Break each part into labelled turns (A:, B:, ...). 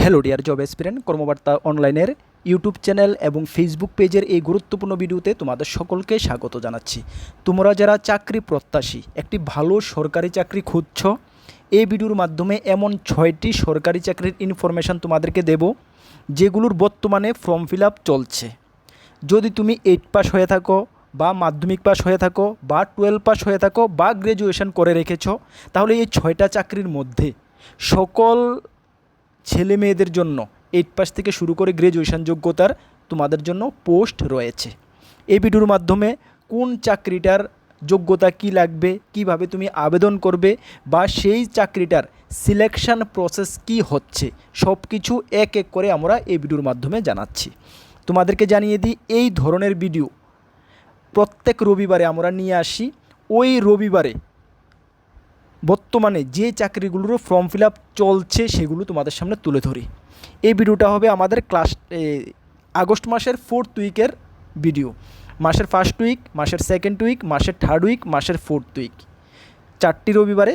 A: Hello dear job এসপিরেন্ট কর্মবার্তা অনলাইনের YouTube channel এবং Facebook পেজের এই গুরুত্বপূর্ণ ভিডিওতে তোমাদের সকলকে স্বাগত জানাচ্ছি। তোমরা যারা চাকরি প্রত্যাশী, একটি ভালো সরকারি চাকরি খুঁজছ, এই ভিডিওর মাধ্যমে এমন 6টি সরকারি চাকরির ইনফরমেশান তোমাদেরকে দেব যেগুলোর বর্তমানে ফর্ম ফিল আপ চলছে। যদি তুমি 8 পাস হয়ে থাকো বা মাধ্যমিক পাস হয়ে থাকো বা 12 পাস হয়ে থাকো বা গ্র্যাজুয়েশন করে রেখেছো, তাহলে এই 6টা চাকরির মধ্যে সকল ছেলে মেয়েদের জন্য 8 পাস থেকে শুরু করে গ্র্যাজুয়েশন যোগ্যতার তোমাদের জন্য পোস্ট রয়েছে। এই ভিডিওর মাধ্যমে কোন চাকরিটার যোগ্যতা কি লাগবে, কিভাবে তুমি আবেদন করবে বা সেই চাকরিটার সিলেকশন প্রসেস কি হচ্ছে, সব কিছু এক এক করে আমরা এই ভিডিওর মাধ্যমে জানাচ্ছি। তোমাদেরকে জানিয়ে দিই, এই ধরনের ভিডিও প্রত্যেক রবিবারে আমরা নিয়ে আসি। ওই রবিবারে বর্তমানে যে চাকরিগুলোর ফর্ম ফিল আপ চলছে সেগুলো তোমাদের সামনে তুলে ধরি। এই ভিডিওটা হবে আমাদের আগস্ট মাসের 4th উইকের ভিডিও। মাসের 1st উইক, মাসের 2nd উইক, মাসের 3rd উইক, মাসের 4th উইক, 4টি রবিবারে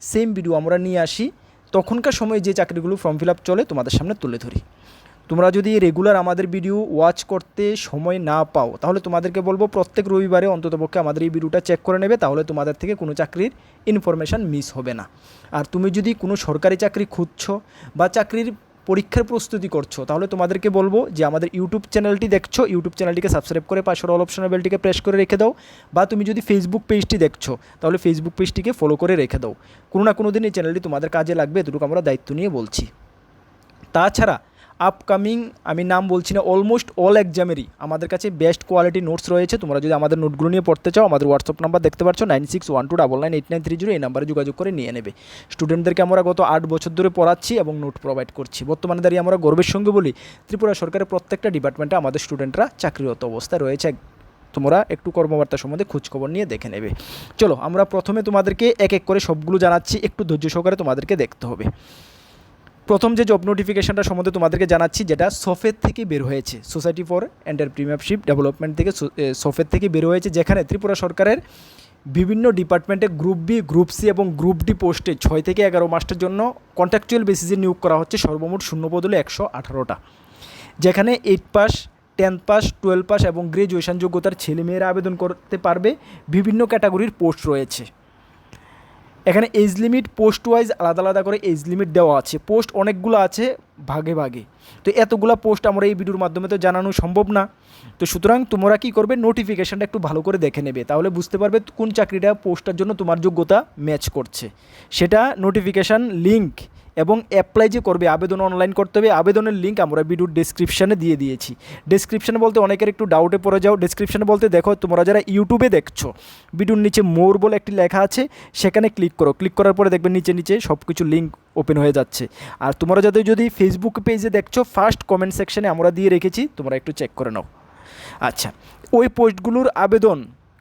A: সেম ভিডিও আমরা নিয়ে আসি। তখনকার সময় যে চাকরিগুলো ফর্ম ফিল আপ চলে তোমাদের সামনে তুলে ধরি। তোমরা যদি রেগুলার আমাদের ভিডিও ওয়াচ করতে সময় না পাও, তাহলে তোমাদেরকে বলবো প্রত্যেক রবিবারে অন্ততপক্ষে আমাদের এই ভিডিওটা চেক করে নেবে, তাহলে তোমাদের থেকে কোনো চাকরির ইনফরমেশান মিস হবে না। আর তুমি যদি কোনো সরকারি চাকরি খুঁজছো বা চাকরির পরীক্ষার প্রস্তুতি করছো, তাহলে তোমাদেরকে বলবো যে আমাদের ইউটিউব চ্যানেলটি দেখছো, ইউটিউব চ্যানেলটিকে সাবস্ক্রাইব করে পাশের অল অপশনের বেলটিকে প্রেস করে রেখে দাও। বা তুমি যদি ফেসবুক পেজটি দেখছো, তাহলে ফেসবুক পেজটিকে ফলো করে রেখে দাও। কোনো না কোনো দিন এই চ্যানেলটি তোমাদের কাজে লাগবে, এতটুকু আমরা দায়িত্ব নিয়ে বলছি। তাছাড়া আপকামিং, আমি নাম বলছি না, অলমোস্ট অল এক্সামেরই আমাদের কাছে বেস্ট কোয়ালিটি নোটস রয়েছে। তোমরা যদি আমাদের নোটগুলো নিয়ে পড়তে চাও, আমাদের হোয়াটসঅ্যাপ নাম্বার দেখতে পাচ্ছ 9612998930, এই নাম্বারে যোগাযোগ করে নিয়ে নেবে। স্টুডেন্টদেরকে আমরা গত 8 বছর ধরে পড়াচ্ছি এবং নোট প্রোভাইড করছি। বর্তমানে দাঁড়িয়ে আমরা গর্বের সঙ্গে বলি, ত্রিপুরা সরকারের প্রত্যেকটা ডিপার্টমেন্টে আমাদের স্টুডেন্টরা চাকরিরত অবস্থায় রয়েছে। তোমরা একটু কর্মবার্তা সম্বন্ধে খোঁজখবর নিয়ে দেখে নেবে। চলো আমরা প্রথমে তোমাদেরকে এক এক করে সবগুলো জানাচ্ছি, একটু ধৈর্য সহকারে তোমাদেরকে দেখতে হবে। প্রথম যে জব নোটিফিকেশনটা সম্বন্ধে তোমাদেরকে জানাচ্ছি, যেটা সফেদ থেকে বের হয়েছে, সোসাইটি ফর এন্টারপ্রিনিয়রশিপ ডেভেলপমেন্ট থেকে সফেদ থেকে বের হয়েছে, যেখানে ত্রিপুরা সরকারের বিভিন্ন ডিপার্টমেন্টে গ্রুপ বি, গ্রুপ সি এবং গ্রুপ ডি পোস্টে 6 থেকে 11 মাসের জন্য কন্ট্রাকচুয়াল বেসিসে নিয়োগ করা হচ্ছে। সর্বমোট শূন্য বদলে 118টা, যেখানে 8 পাস, 10 পাস, 12 পাস এবং গ্র্যাজুয়েশন যোগ্যতার ছেলেমেয়েরা আবেদন করতে পারবে। বিভিন্ন ক্যাটাগরির পোস্ট রয়েছে। এখানে এজ লিমিট পোস্ট ওয়াইজ আলাদা আলাদা করে এজ লিমিট দেওয়া আছে। পোস্ট অনেকগুলো আছে ভাগে ভাগে, তো এতগুলো পোস্ট আমরা এই ভিডিওর মাধ্যমে তো জানানো সম্ভব না। তো সুতরাং তোমরা কী করবে, নোটিফিকেশানটা একটু ভালো করে দেখে নেবে, তাহলে বুঝতে পারবে কোন চাকরিটা পোস্টের জন্য তোমার যোগ্যতা ম্যাচ করছে। সেটা নোটিফিকেশান লিঙ্ক এবং অ্যাপ্লাই যে করবে, আবেদন অনলাইন করতে হবে, আবেদনের লিঙ্ক আমরা ভিডিওর ডেসক্রিপশানে দিয়ে দিয়েছি। ডেসক্রিপশানে বলতে অনেকের একটু ডাউটে পড়ে যাও। ডেসক্রিপশানে বলতে দেখো, তোমরা যারা ইউটিউবে দেখছো, ভিডিওর নিচে মোর বলে একটি লেখা আছে, সেখানে ক্লিক করো। ক্লিক করার পরে দেখবে নিচে নিচে সব কিছু লিঙ্ক ওপেন হয়ে যাচ্ছে। আর তোমরা যদি ফেসবুক পেজে দেখছো, ফার্স্ট কমেন্ট সেকশানে আমরা দিয়ে রেখেছি, তোমরা একটু চেক করে নাও। আচ্ছা, ওই পোস্টগুলোর আবেদন,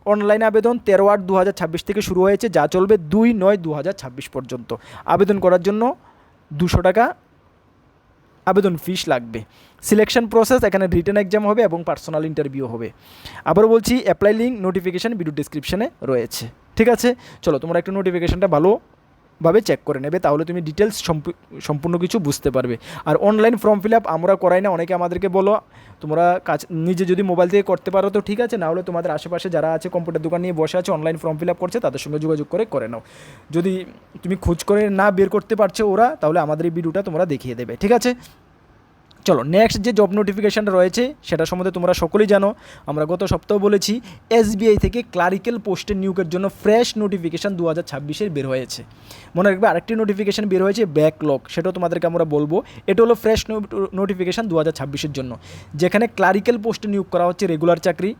A: অনলাইন আবেদন 13/8/2026 থেকে শুরু হয়েছে, যা চলবে 2/9/2026 পর্যন্ত। আবেদন করার জন্য 200 টাকা আবেদন ফিস লাগবে। সিলেকশন প্রসেস, এখানে রিটেন এক্সাম হবে এবং পার্সোনাল ইন্টারভিউ হবে। আবারও বলছি, অ্যাপ্লাই লিঙ্ক নোটিফিকেশান ভিডিও ডিসক্রিপশানে রয়েছে। ঠিক আছে, চলো তোমরা একটু নোটিফিকেশানটা ভালোভাবে চেক করে নেবে, তাহলে তুমি ডিটেলস সম্পূর্ণ কিছু বুঝতে পারবে। আর অনলাইন ফর্ম ফিল আপ আমরা করাই না। অনেকে আমাদেরকে বলো, তোমরা নিজে যদি মোবাইল থেকে করতে পারো তো ঠিক আছে, না হলে তোমাদের আশেপাশে যারা আছে, কম্পিউটার দোকান নিয়ে বসে আছে, অনলাইন ফর্ম ফিল আপ করছে, তাদের সঙ্গে যোগাযোগ করে নাও। যদি তুমি খোঁজ করে না বের করতে পারছো ওরা, তাহলে আমাদের এই ভিডিওটা তোমরা দেখিয়ে দেবে। ঠিক আছে, চলো নেক্সট যে জব নোটিফিকেশানটা রয়েছে সেটা সম্বন্ধে তোমরা সকলেই জানো। আমরা গত সপ্তাহ বলেছি, এসবিআই থেকে ক্লারিক্যাল পোস্টের নিয়োগের জন্য ফ্রেশ নোটিফিকেশান 2026-এর বের হয়েছে। মনে রাখবে, আরেকটি নোটিফিকেশান বের হয়েছে ব্যাকলগ, সেটাও তোমাদেরকে আমরা বলবো। এটা হলো ফ্রেশ নোটিফিকেশান 2026-এর জন্য, যেখানে ক্লারিক্যাল পোস্টে নিয়োগ করা হচ্ছে, রেগুলার চাকরি।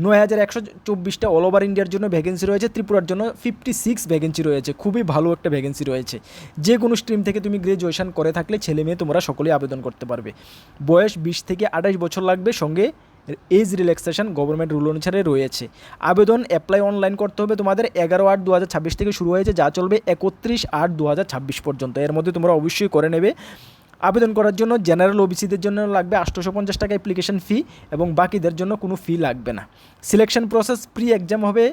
A: 9124টা অল ওভার ইন্ডিয়ার জন্য ভ্যাকেন্সি রয়েছে। ত্রিপুরার জন্য 56 ভ্যাকেন্সি রয়েছে, খুবই ভালো একটা ভ্যাকেন্সি রয়েছে। যে কোনো স্ট্রিম থেকে তুমি গ্র্যাজুয়েশন করে থাকলে ছেলে মেয়ে তোমরা সকলেই আবেদন করতে পারবে। বয়স 20 থেকে 28 বছর লাগবে, সঙ্গে এজ রিল্যাক্সেশন গভর্নমেন্ট রুল অনুসারে রয়েছে। আবেদন অ্যাপ্লাই অনলাইন করতে হবে তোমাদের। 11/8/2026 থেকে শুরু হয়েছে, যা চলবে 31/8/2026 পর্যন্ত। এর মধ্যে তোমরা অবশ্যই করে নেবে। আবেদন করার জন্য জেনারেল ওবিসিদের জন্য লাগবে 850 টাকা অ্যাপ্লিকেশন ফি, এবং বাকিদের জন্য কোনো ফি লাগবে না। সিলেকশন প্রসেস, প্রি এক্সাম হবে,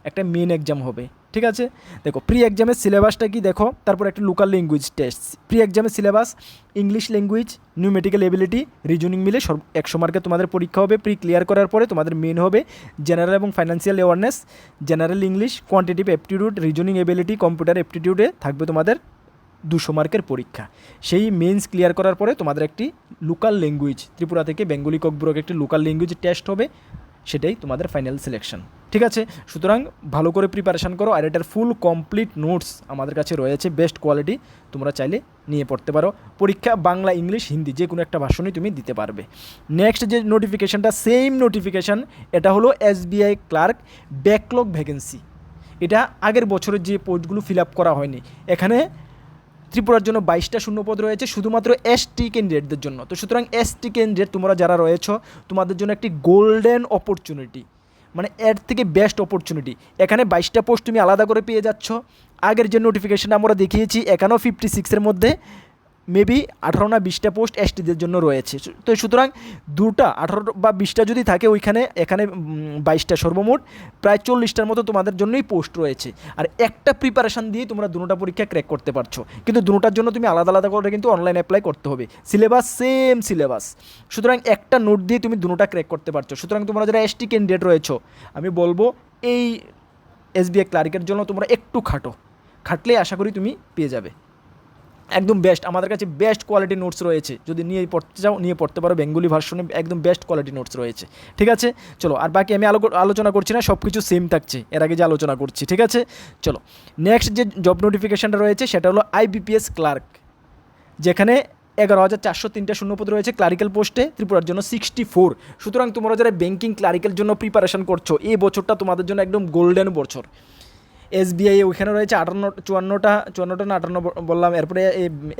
A: একটা মেন এক্সাম হবে, ঠিক আছে, দেখো প্রি এক্সামের সিলেবাসটা কি দেখো, তারপর একটা লোকাল ল্যাঙ্গুয়েজ টেস্ট। প্রি এক্সামের syllabus English language, numerical ability, reasoning মিলে 100 মার্কের তোমাদের পরীক্ষা হবে। প্রি ক্লিয়ার করার পরে তোমাদের মেন হবে জেনারেল এবং financial awareness, general English, quantitative aptitude, reasoning ability, computer অ্যাপটিটিউডে থাকবে তোমাদের 200 মার্কের পরীক্ষা। সেই মেন্স ক্লিয়ার করার পরে তোমাদের একটি লোকাল ল্যাঙ্গুয়েজ, ত্রিপুরা থেকে বেঙ্গলি ককবরক একটি লোকাল ল্যাঙ্গুয়েজ টেস্ট হবে, সেটাই তোমাদের ফাইনাল সিলেকশন। ঠিক আছে, সুতরাং ভালো করে প্রিপারেশান করো। আর এটার ফুল কমপ্লিট নোটস আমাদের কাছে রয়েছে, বেস্ট কোয়ালিটি, তোমরা চাইলে নিয়ে পড়তে পারো। পরীক্ষা বাংলা, ইংলিশ, হিন্দি যে কোনো একটা ভাষণই তুমি দিতে পারবে। নেক্সট যে নোটিফিকেশানটা, সেম নোটিফিকেশান, এটা হলো SBI ক্লার্ক ব্যাকলগ ভ্যাকেন্সি। এটা আগের বছরের যে পোস্টগুলো ফিল আপ করা হয়নি, এখানে ত্রিপুরার জন্য 22টা শূন্যপদ রয়েছে শুধুমাত্র ST ক্যান্ডিডেটদের জন্য। তো সুতরাং ST ক্যান্ডিডেট তোমরা যারা রয়েছো, তোমাদের জন্য একটি গোল্ডেন অপরচুনিটি, মানে এর থেকে বেস্ট অপরচুনিটি। এখানে 22টা পোস্ট তুমি আলাদা করে পেয়ে যাচ্ছ। আগের যে নোটিফিকেশান আমরা দেখিয়েছি, এখানেও 56-এর মধ্যে মেবি 18 না 20টা পোস্ট STদের জন্য রয়েছে। তো সুতরাং 2টা 18 বা 20টা যদি থাকে ওইখানে, এখানে 22টা, সর্বমোট প্রায় 40টার মতো তোমাদের জন্যই পোস্ট রয়েছে। আর একটা প্রিপারেশান দিয়ে তোমরা দুটোটা পরীক্ষা ক্র্যাক করতে পারছো, কিন্তু দুটোটার জন্য তুমি আলাদা আলাদা করে কিন্তু অনলাইন অ্যাপ্লাই করতে হবে। সিলেবাস সেম সিলেবাস, সুতরাং একটা নোট দিয়ে তুমি দুটোটা ক্র্যাক করতে পারছো। সুতরাং তোমরা যারা ST ক্যান্ডিডেট রয়েছো, আমি বলবো এই SBI ক্লার্কের জন্য তোমরা একটু খাটলে আশা করি তুমি পেয়ে যাবে। একদম বেস্ট, আমাদের কাছে বেস্ট কোয়ালিটি নোটস রয়েছে, যদি নিয়ে পড়তে চাও নিয়ে পড়তে পারো। বেঙ্গলি ভার্সনে একদম বেস্ট কোয়ালিটি নোটস রয়েছে। ঠিক আছে, চলো, আর বাকি আমি আলোচনা করছি না, সব কিছু সেম থাকছে এর আগে যে আলোচনা করছি। ঠিক আছে, চলো নেক্সট যে জব নোটিফিকেশানটা রয়েছে সেটা হলো IBPS ক্লার্ক, যেখানে 11,403টা শূন্যপদ রয়েছে ক্লারিক্যাল পোস্টে, ত্রিপুরার জন্য 64। সুতরাং তোমরা যারা ব্যাঙ্কিং ক্লারিক্যাল জন্য প্রিপারেশন করছো, এই বছরটা তোমাদের জন্য একদম গোল্ডেন বছর। SBI ওইখানে রয়েছে 54টা না 58 বললাম। এরপরে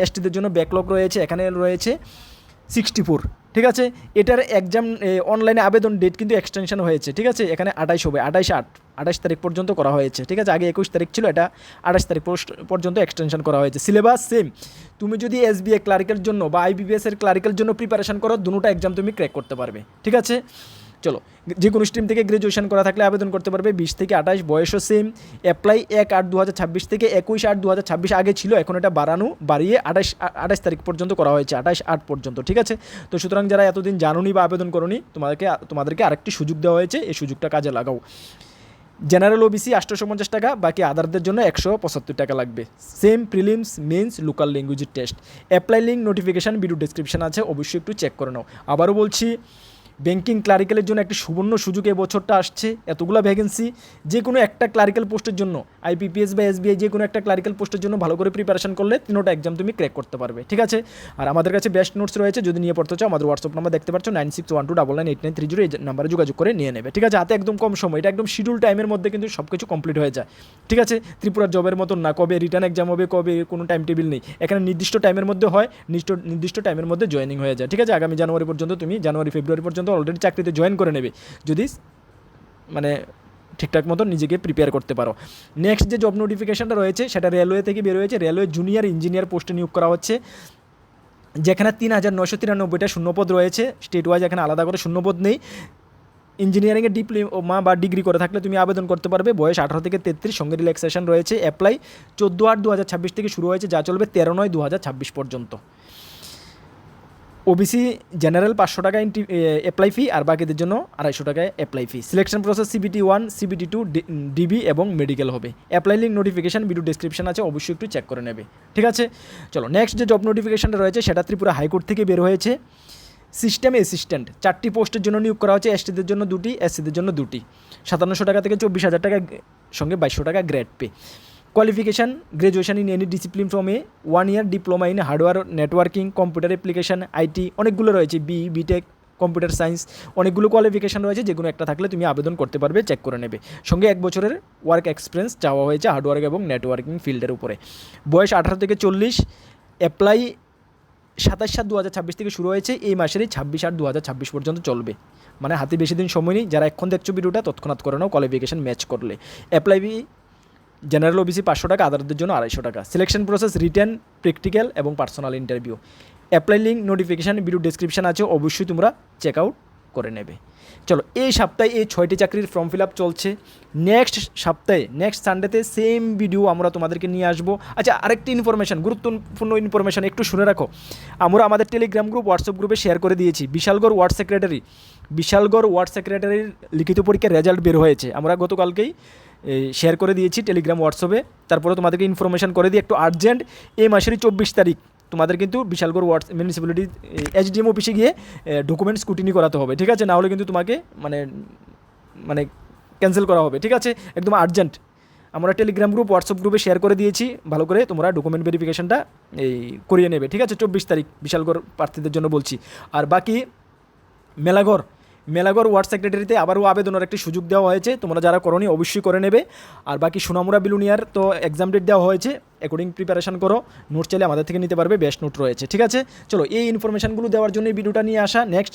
A: STদের জন্য ব্যাকলগ রয়েছে, এখানে রয়েছে 64। ঠিক আছে, এটার এক্সাম অনলাইনে আবেদন ডেট কিন্তু এক্সটেনশন হয়েছে। ঠিক আছে, এখানে 28 হবে, 28 তারিখ পর্যন্ত করা হয়েছে। ঠিক আছে, আগে 21 তারিখ ছিল, এটা 28 তারিখ পর্যন্ত এক্সটেনশন করা হয়েছে। Syllabus same. তুমি যদি SBI ক্লারিক্যাল জন্য বা IBPS এর ক্লারিক্যাল জন্য প্রিপারেশন করো, দুটোটা এক্সাম তুমি ক্র্যাক করতে পারবে। ঠিক আছে, চলো, যে কোনো স্ট্রিম থেকে গ্র্যাজুয়েশন করা থাকলে আবেদন করতে পারবে। 20 থেকে 28, বয়সও সেম। অ্যাপ্লাই 1/8/2026 থেকে 21/8/2026 আগে ছিল, এখন এটা বাড়িয়ে 28 তারিখ পর্যন্ত করা হয়েছে, 28/8 পর্যন্ত। ঠিক আছে, তো সুতরাং যারা এতদিন জানোনি বা আবেদন করোনি, তোমাদেরকে আরেকটি সুযোগ দেওয়া হয়েছে, এই সুযোগটা কাজে লাগাও। জেনারেল OBC 850 টাকা, বাকি আদারদের জন্য 175 টাকা লাগবে। Same prelims, mains, local language test. Apply link, notification video description আছে, অবশ্যই একটু চেক করে নাও। আবারও বলছি, ব্যাঙ্কিং ক্লারিক্যালের জন্য একটি সুবর্ণ সুযোগ এবছরটা আসছে। এতগুলো ভ্যাকেন্সি, যে কোনো একটা ক্লারিক্যাল পোস্টের জন্য, IBPS বা SBI যে কোনো একটা ক্লারিক্যাল পোস্টের জন্য ভালো করে প্রিপারেশন করলে তিনোটা এক্সাম তুমি ক্র্যাক করতে পারবে। ঠিক আছে, আর আমাদের কাছে বেস্ট নোটস রয়েছে, যদি নিয়ে পড়তে চাও আমাদের হোয়াটসঅ্যাপ নাম্বার দেখতে পাচ্ছ, 9612998930, এই নাম্বারে যোগাযোগ করে নিয়ে নেবে। ঠিক আছে, হাতে একদম কম সময়, এটা একদম শিডিউল টাইমের মধ্যে কিন্তু সব কিছু কমপ্লিট হয়ে যায়। ঠিক আছে, ত্রিপুরার জবের মতন না, কবে রিটার্ন এক্সাম হবে, কবে কোনো টাইম টেবিল নেই, এখানে নির্দিষ্ট টাইমের মধ্যে হয়, নির্দিষ্ট টাইমের মধ্যে জয়েনিং হয়ে যায়। ঠিক আছে, আগামী জানুয়ারি পর্যন্ত তুমি জানুয়ারি-ফেব্রুয়ারি পর্যন্ত অলরেডি চাকরিতে জয়েন করে নেবে, যদি মানে ঠিকঠাক মতো নিজেকে প্রিপেয়ার করতে পারো। নেক্সট যে জব নোটিফিকেশানটা রয়েছে সেটা রেলওয়ে থেকে বের হয়েছে। রেলওয়ে জুনিয়র ইঞ্জিনিয়ার পোস্টে নিয়োগ করা হচ্ছে, যেখানে 3,993টা শূন্যপদ রয়েছে স্টেট ওয়াইজ, এখানে আলাদা করে শূন্যপদ নেই। ইঞ্জিনিয়ারিংয়ে ডিপ্লোমা বা ডিগ্রি করে থাকলে তুমি আবেদন করতে পারবে। বয়স 18 থেকে 33, সঙ্গে রিল্যাক্সেশন রয়েছে। অ্যাপ্লাই 14/8/2026 থেকে শুরু হয়েছে, যা চলবে 13/9/2026 পর্যন্ত। OBC জেনারেল 500 টাকা অ্যাপ্লাই ফি, আর বাকিদের জন্য 250 টাকায় apply fee. Selection process CBT 1, CBT 2, DB এবং মেডিকেল হবে। Apply link, notification video description আছে, অবশ্যই একটু চেক করে নেবে। ঠিক আছে, চলো নেক্সট যে জব নোটিফিকেশানটা রয়েছে সেটা ত্রিপুরা হাইকোর্ট থেকে বের হয়েছে। সিস্টেম অ্যাসিস্ট্যান্ট 4টি পোস্টের জন্য নিয়োগ করা হচ্ছে, STদের জন্য 2টি, SCদের জন্য 2টি। 5700 টাকা থেকে 24,000 টাকা, সঙ্গে 2200 টাকা grade pay. Qualification graduation in any discipline from 1 year diploma in hardware networking, computer application, IT, অনেকগুলো রয়েছে, BTech, কম্পিউটার সায়েন্স, অনেকগুলো কোয়ালিফিকেশান রয়েছে, যে কোনো একটা থাকলে তুমি আবেদন করতে পারবে, চেক করে নেবে। সঙ্গে 1 বছরের ওয়ার্ক এক্সপিরিয়েন্স চাওয়া হয়েছে হার্ডওয়্যার এবং নেটওয়ার্কিং ফিল্ডের উপরে। বয়স 18 থেকে 40। অ্যাপ্লাই 27/7/2026 থেকে শুরু হয়েছে, এই মাসেরই 26/8/2026 পর্যন্ত চলবে, মানে হাতে বেশি দিন সময় নেই। যারা এখন দেখছো ভিডিওটা তৎক্ষণাৎ করে নাও কোয়ালিফিকেশান ম্যাচ করলে। অ্যাপ্লাই ফি জেনারেল OBC 500 টাকা, আদারদের জন্য 250 টাকা। সিলেকশন প্রসেস রিটেন, প্র্যাকটিক্যাল এবং personal interview. Apply link, notification video description আছে, অবশ্যই তোমরা চেক আউট করে নেবে। চলো, এই সপ্তাহে এই 6টি চাকরির ফর্ম ফিল আপ চলছে। নেক্সট সপ্তাহে নেক্সট সানডেতে সেম ভিডিও আমরা তোমাদেরকে নিয়ে আসবো। আচ্ছা, আরেকটি ইনফরমেশান, গুরুত্বপূর্ণ ইনফরমেশান একটু শুনে রাখো। আমরা আমাদের টেলিগ্রাম গ্রুপ, হোয়াটসঅ্যাপ গ্রুপে শেয়ার করে দিয়েছি বিশালগড় ওয়ার্ড সেক্রেটারির লিখিত পরীক্ষার রেজাল্ট বের হয়েছে। আমরা গতকালকেই শেয়ার করে দিয়েছি টেলিগ্রাম হোয়াটসঅ্যাপে। তারপরে তোমাদেরকে ইনফরমেশান করে দিই একটু আর্জেন্ট, এই মাসেরই 24 তারিখ তোমাদের কিন্তু বিশালগড় মিউনিসিপ্যালিটি HDM অফিসে গিয়ে ডকুমেন্ট স্কুটিনি করাতে হবে, ঠিক আছে? না হলে কিন্তু তোমাকে মানে ক্যান্সেল করা হবে, ঠিক আছে? একদম আর্জেন্ট। আমরা টেলিগ্রাম গ্রুপ, হোয়াটসঅ্যাপ গ্রুপে শেয়ার করে দিয়েছি, ভালো করে তোমরা ডকুমেন্ট ভেরিফিকেশনটা করিয়ে নেবে, ঠিক আছে? 24 তারিখ বিশালগড় প্রার্থীদের জন্য বলছি। আর বাকি মেলাগড় ওয়ার্ড সেক্রেটারিতে আবারও আবেদনের একটি সুযোগ দেওয়া হয়েছে, তোমরা যারা করোনি অবশ্যই করে নেবে। আর বাকি সোনামুড়া বিলুনিয়ার তো এক্সাম ডেট দেওয়া হয়েছে, অ্যাকর্ডিং প্রিপারেশন করো। নোট চাইলে আমাদের থেকে নিতে পারবে, বেস্ট নোট রয়েছে, ঠিক আছে? চলো, এই ইনফরমেশনগুলো দেওয়ার জন্য এই ভিডিওটা নিয়ে আসা। নেক্সট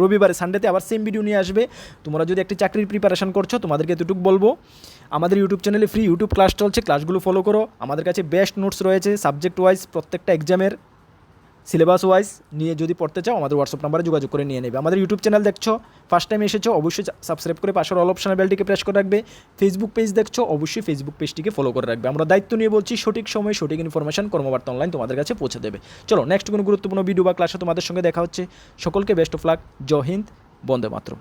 A: রবিবারে সানডেতে আবার সেম ভিডিও নিয়ে আসবে। তোমরা যদি একটি চাকরির প্রিপারেশন করছো, তোমাদেরকে এতটুকু বলবো, আমাদের ইউটিউব চ্যানেলে ফ্রি ইউটিউব ক্লাস চলছে, ক্লাসগুলো ফলো করো। আমাদের কাছে বেস্ট নোটস রয়েছে সাবজেক্ট ওয়াইজ, প্রত্যেকটা এক্সামের সিলেবাস ওয়াইজ নিয়ে যদি পড়তে চাও আমাদের হোয়াটসঅ্যাপ নাম্বারে যোগাযোগ করে নিয়ে নেবে। আমাদের ইউটিউব চ্যানেল দেখছো, ফার্স্ট টাইম এসেছো, অবশ্যই সাবস্ক্রাইব করে পাশের অল অপশনের বেলটিকে প্রেস করে রাখবে। ফেসবুক পেজ দেখছো, অবশ্যই ফেসবুক পেজটিকে ফলো করে রাখবে। আমরা দায়িত্ব নিয়ে বলছি, সঠিক সময়ে সঠিক ইনফরমেশন কর্মবার্তা অনলাইন তোমাদের কাছে পৌঁছে দেবে। চলো, নেক্সট কোনো গুরুত্বপূর্ণ ভিডিও বা ক্লাসে তোমাদের সঙ্গে দেখা হচ্ছে। সকলকে বেস্ট অফ লাক। জয় হিন্দ, বন্দে মাতরম।